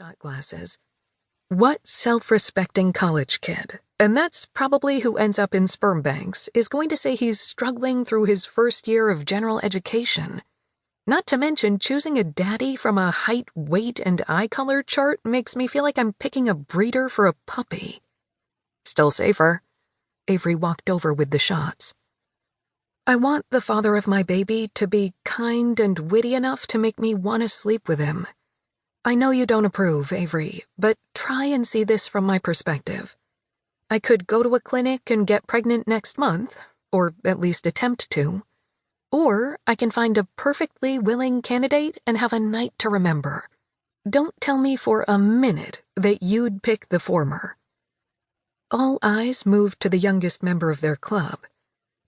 shot glasses. What self-respecting college kid, and that's probably who ends up in sperm banks, is going to say he's struggling through his first year of general education? Not to mention, choosing a daddy from a height, weight, and eye color chart makes me feel like I'm picking a breeder for a puppy. Still safer. Avery walked over with the shots. I want the father of my baby to be kind and witty enough to make me want to sleep with him. I know you don't approve, Avery, but try and see this from my perspective. I could go to a clinic and get pregnant next month, or at least attempt to. Or I can find a perfectly willing candidate and have a night to remember. Don't tell me for a minute that you'd pick the former. All eyes moved to the youngest member of their club.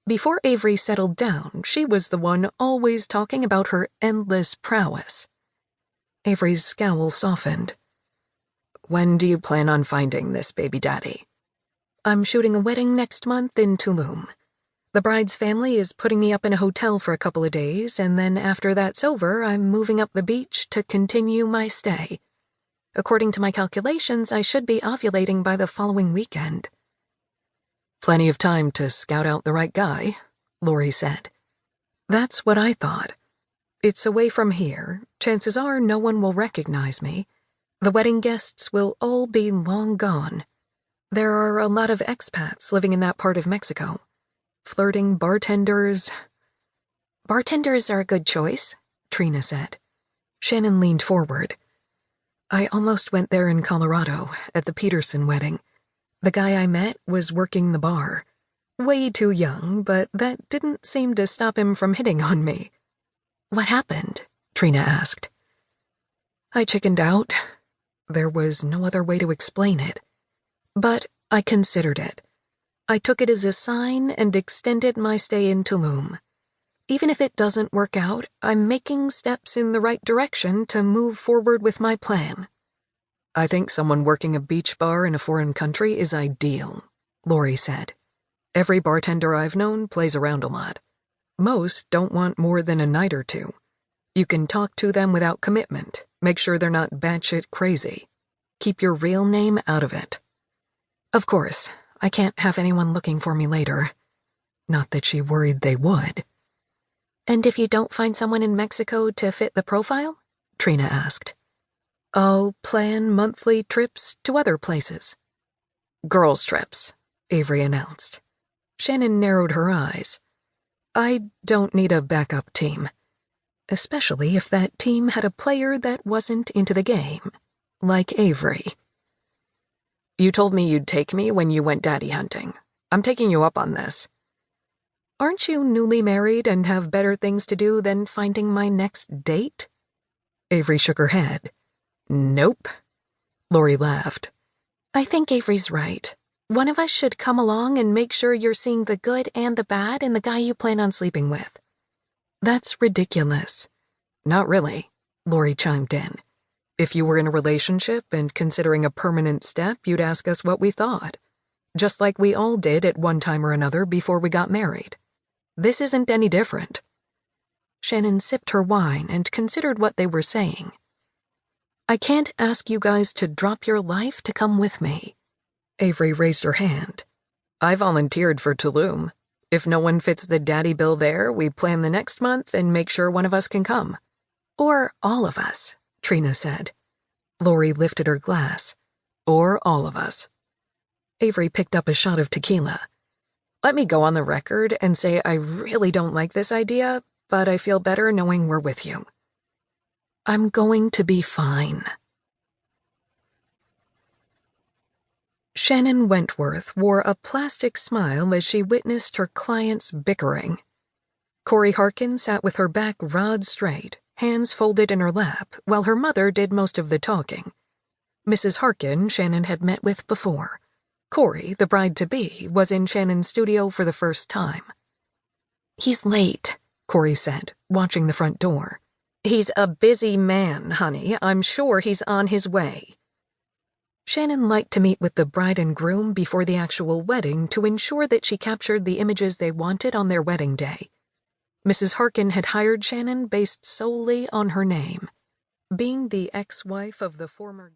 Before Avery settled down, she was the one always talking about her endless prowess. Avery's scowl softened. When do you plan on finding this baby daddy? I'm shooting a wedding next month in Tulum. The bride's family is putting me up in a hotel for a couple of days, and then after that's over, I'm moving up the beach to continue my stay. According to my calculations, I should be ovulating by the following weekend. Plenty of time to scout out the right guy, Lori said. That's what I thought. It's away from here. Chances are no one will recognize me. The wedding guests will all be long gone. There are a lot of expats living in that part of Mexico. Flirting bartenders. Bartenders are a good choice, Trina said. Shannon leaned forward. I almost went there in Colorado, at the Peterson wedding. The guy I met was working the bar. Way too young, but that didn't seem to stop him from hitting on me. What happened? Trina asked. I chickened out. There was no other way to explain it. But I considered it. I took it as a sign and extended my stay in Tulum. Even if it doesn't work out, I'm making steps in the right direction to move forward with my plan. I think someone working a beach bar in a foreign country is ideal, Lori said. Every bartender I've known plays around a lot. Most don't want more than a night or two. You can talk to them without commitment, make sure they're not batshit crazy. Keep your real name out of it. Of course, I can't have anyone looking for me later. Not that she worried they would. And if you don't find someone in Mexico to fit the profile? Trina asked. I'll plan monthly trips to other places. Girls' trips, Avery announced. Shannon narrowed her eyes. I don't need a backup team. Especially if that team had a player that wasn't into the game, like Avery. You told me you'd take me when you went daddy hunting. I'm taking you up on this. Aren't you newly married and have better things to do than finding my next date? Avery shook her head. Nope. Lori laughed. I think Avery's right. One of us should come along and make sure you're seeing the good and the bad in the guy you plan on sleeping with. That's ridiculous. Not really, Lori chimed in. If you were in a relationship and considering a permanent step, you'd ask us what we thought. Just like we all did at one time or another before we got married. This isn't any different. Shannon sipped her wine and considered what they were saying. I can't ask you guys to drop your life to come with me. Avery raised her hand. I volunteered for Tulum. If no one fits the daddy bill there, we plan the next month and make sure one of us can come. Or all of us, Trina said. Lori lifted her glass. Or all of us. Avery picked up a shot of tequila. Let me go on the record and say I really don't like this idea, but I feel better knowing we're with you. I'm going to be fine. Shannon Wentworth wore a plastic smile as she witnessed her clients bickering. Corey Harkin sat with her back rod straight, hands folded in her lap, while her mother did most of the talking. Mrs. Harkin, Shannon had met with before. Corey, the bride-to-be, was in Shannon's studio for the first time. He's late, Corey said, watching the front door. He's a busy man, honey. I'm sure he's on his way. Shannon liked to meet with the bride and groom before the actual wedding to ensure that she captured the images they wanted on their wedding day. Mrs. Harkin had hired Shannon based solely on her name. Being the ex-wife of the former